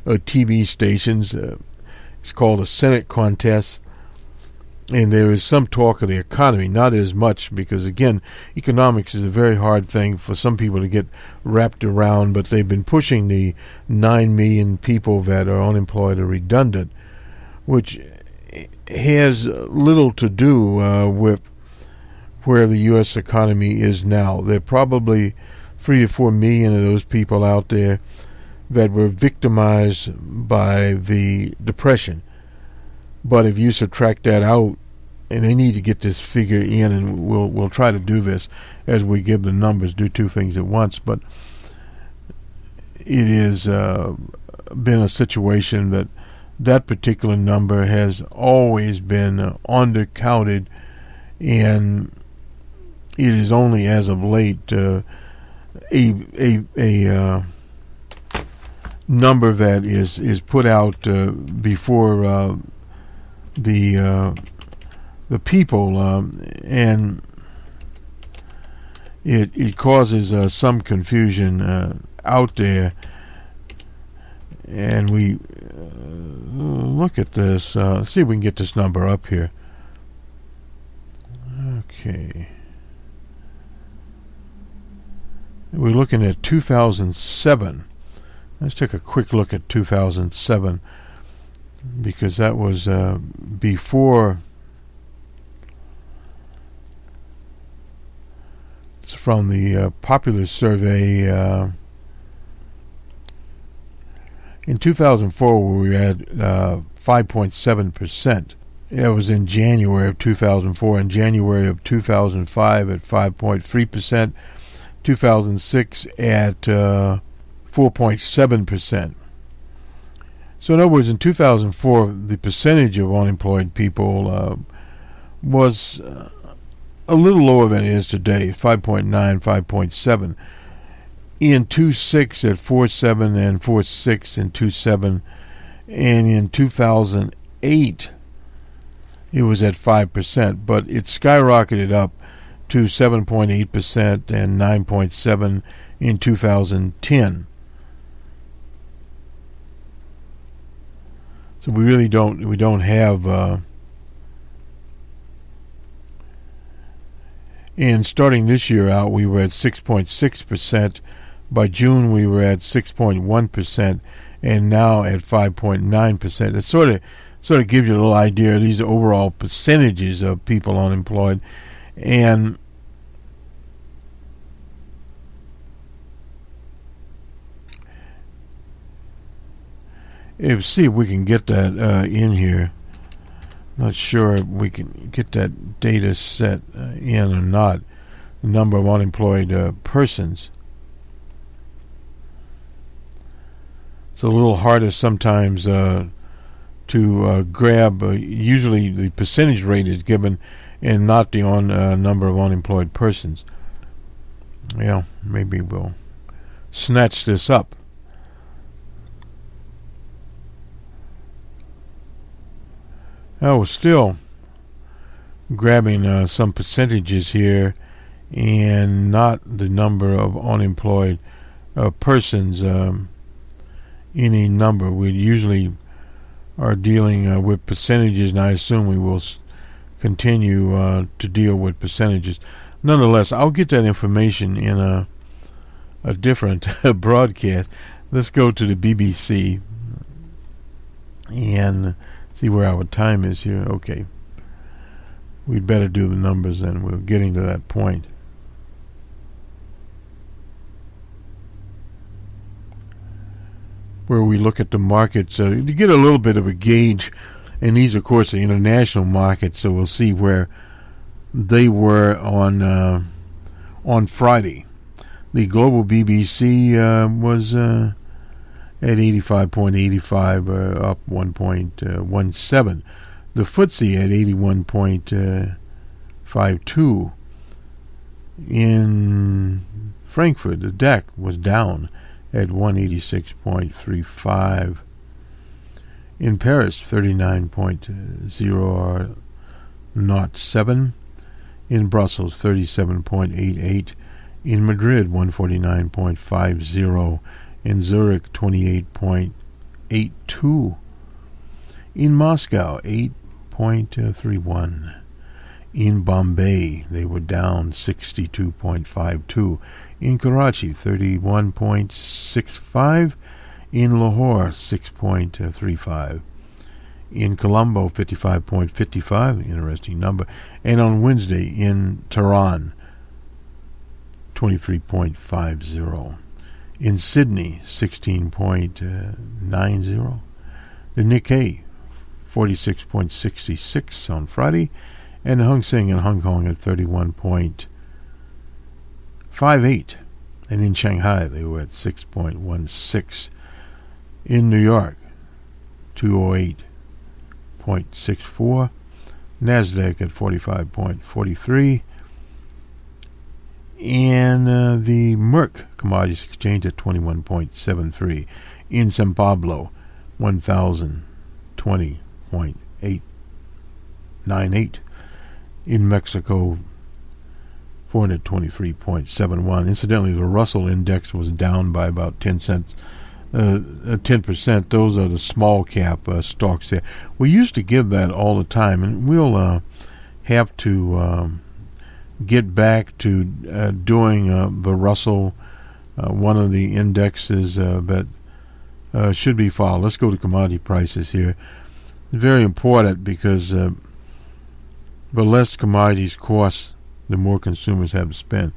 TV stations. It's called a Senate contest. And there is some talk of the economy, not as much, because, again, economics is a very hard thing for some people to get wrapped around, but they've been pushing the 9 million people that are unemployed or redundant, which has little to do with where the U.S. economy is now. There are probably 3 to 4 million of those people out there that were victimized by the Depression. But if you subtract that out, and they need to get this figure in, and we'll try to do this as we give the numbers, do two things at once. But it has been a situation that particular number has always been undercounted, and it is only as of late a number that is put out before the people, and it causes some confusion out there. And we look at this, see if we can get this number up here. Okay. We're looking at 2007. Let's take a quick look at 2007, because that was before. It's from the popular survey. In 2004, we were at 5.7%. That was in January of 2004. In January of 2005 at 5.3%. 2006 at 4.7%. So in other words, in 2004, the percentage of unemployed people was a little lower than it is today, 5.9, 5.7. In 2006 at 4.7 and 4.6 in 2007, and in 2008 it was at 5%, but it skyrocketed up to 7.8% and 9.7 in 2010. So we really don't have and starting this year out, we were at 6.6%. By June, we were at 6.1%, and now at 5.9%. It sort of gives you a little idea of these overall percentages of people unemployed. And see if we can get that in here. Not sure if we can get that data set in or not. The number of unemployed persons. It's a little harder sometimes to grab. Usually the percentage rate is given and not the number of unemployed persons. Yeah, maybe we'll snatch this up. We're still grabbing some percentages here and not the number of unemployed persons, any number. We usually are dealing with percentages, and I assume we will continue to deal with percentages. Nonetheless, I'll get that information in a different broadcast. Let's go to the BBC and see where our time is here. Okay. We'd better do the numbers then. We're getting to that point. Where we look at the markets to get a little bit of a gauge. And these, of course, are international markets, so we'll see where they were on Friday. The global BBC was at 85.85, up 1.17. The FTSE at 81.52. In Frankfurt, the DAC was down at 186.35. In Paris, 39.007. In Brussels, 37.88. In Madrid, 149.50. In Zurich, 28.0. 8.82. In Moscow, 8.31. In Bombay, they were down 62.52. In Karachi, 31.65. In Lahore, 6.35. In Colombo, 55.55, interesting number. And on Wednesday, in Tehran, 23.50. In Sydney, 16.90. The Nikkei, 46.66 on Friday. And the Hang Seng in Hong Kong at 31.58. And in Shanghai, they were at 6.16. In New York, 208.64. NASDAQ at 45.43. And the Merck Commodities Exchange at 21.73. In San Pablo, 1,020.898. In Mexico, 423.71. Incidentally, the Russell Index was down by about 10%. Those are the small cap stocks there. We used to give that all the time, and we'll have to get back to doing the Russell, one of the indexes that should be followed. Let's go to commodity prices here. It's very important because the less commodities cost, the more consumers have to spend.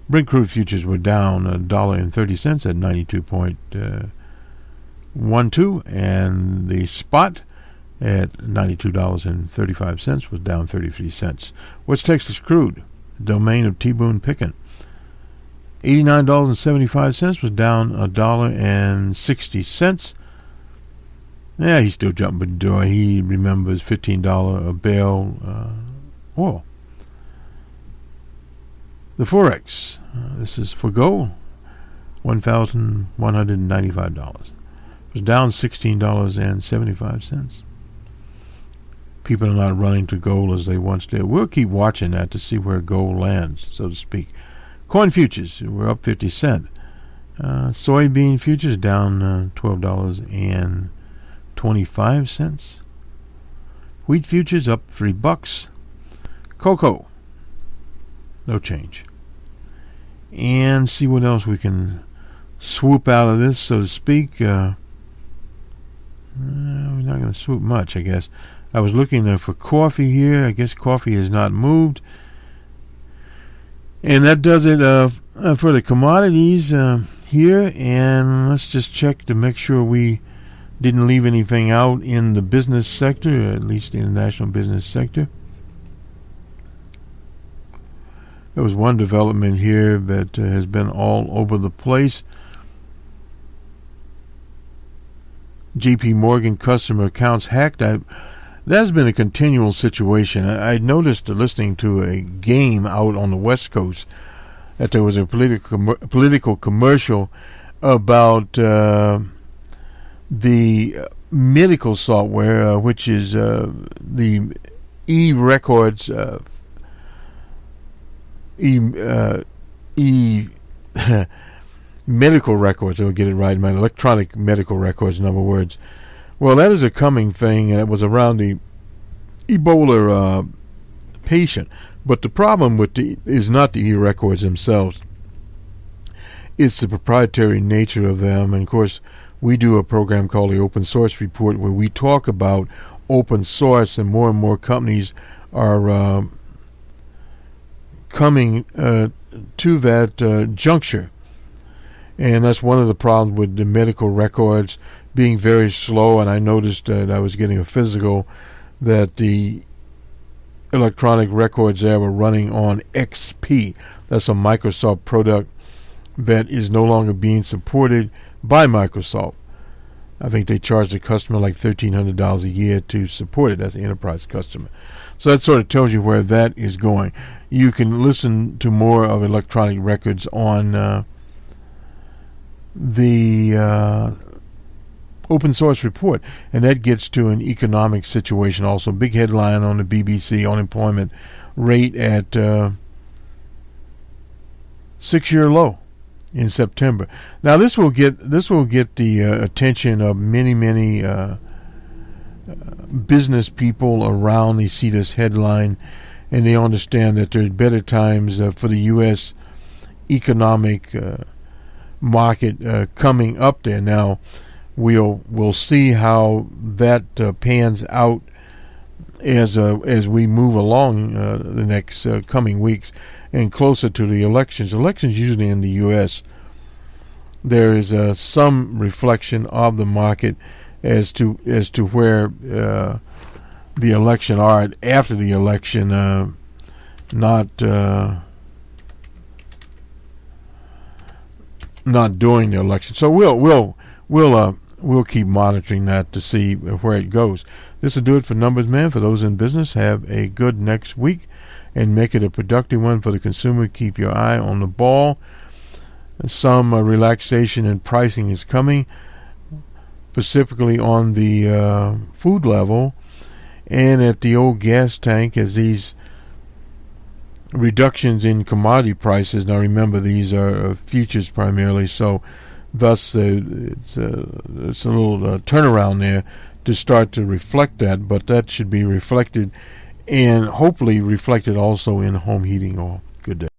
Brent crude futures were down $1.30 at 92.12, and the spot at $92.35 was down 33 cents. West Texas crude, domain of T. Boone Pickens, $89.75 was down $1.60. Yeah, he's still jumping joy. He remembers $15 a barrel oil. The Forex, this is for gold, $1,195. Was down $16.75. People are not running to gold as they once did. We'll keep watching that to see where gold lands, so to speak. Corn futures were up 50 cents. Soybean futures down $12.25. Wheat futures up $3. Cocoa, no change. And see what else we can swoop out of this, so to speak. We're not going to swoop much, I guess. I was looking for coffee here. I guess coffee has not moved. And that does it for the commodities here. And let's just check to make sure we didn't leave anything out in the business sector, at least the international business sector. There was one development here that has been all over the place. JP Morgan customer accounts hacked. That's been a continual situation. I noticed listening to a game out on the West Coast that there was a political commercial about the medical software, which is the e-records, medical records. I'll get it right. My electronic medical records, in other words. Well, that is a coming thing, and it was around the Ebola patient. But the problem with is not the e-records themselves. It's the proprietary nature of them. And, of course, we do a program called the Open Source Report where we talk about open source, and more companies are coming to that juncture. And that's one of the problems with the medical records being very slow. And I noticed that I was getting a physical that the electronic records there were running on XP. That's a Microsoft product that is no longer being supported by Microsoft. I think they charge the customer like $1,300 a year to support it. That's an enterprise customer. So that sort of tells you where that is going. You can listen to more of electronic records on the Open Source Report, and that gets to an economic situation also. Big headline on the BBC: unemployment rate at 6-year low. in September. Now this will get the attention of many business people around. They see this headline and they understand that there's better times for the U.S. economic market coming up there. Now we'll see how that pans out as we move along the next coming weeks and closer to the elections. Elections usually in the U.S. there is some reflection of the market as to where the election are after the election, not during the election. So we'll keep monitoring that to see where it goes. This will do it for Numbers Man. For those in business, have a good next week and make it a productive one for the consumer. Keep your eye on the ball. Some relaxation in pricing is coming, specifically on the food level and at the old gas tank, as these reductions in commodity prices. Now remember, these are futures primarily, so thus it's a little turnaround there to start to reflect that, but that should be reflected and hopefully reflected also in home heating oil. Good day.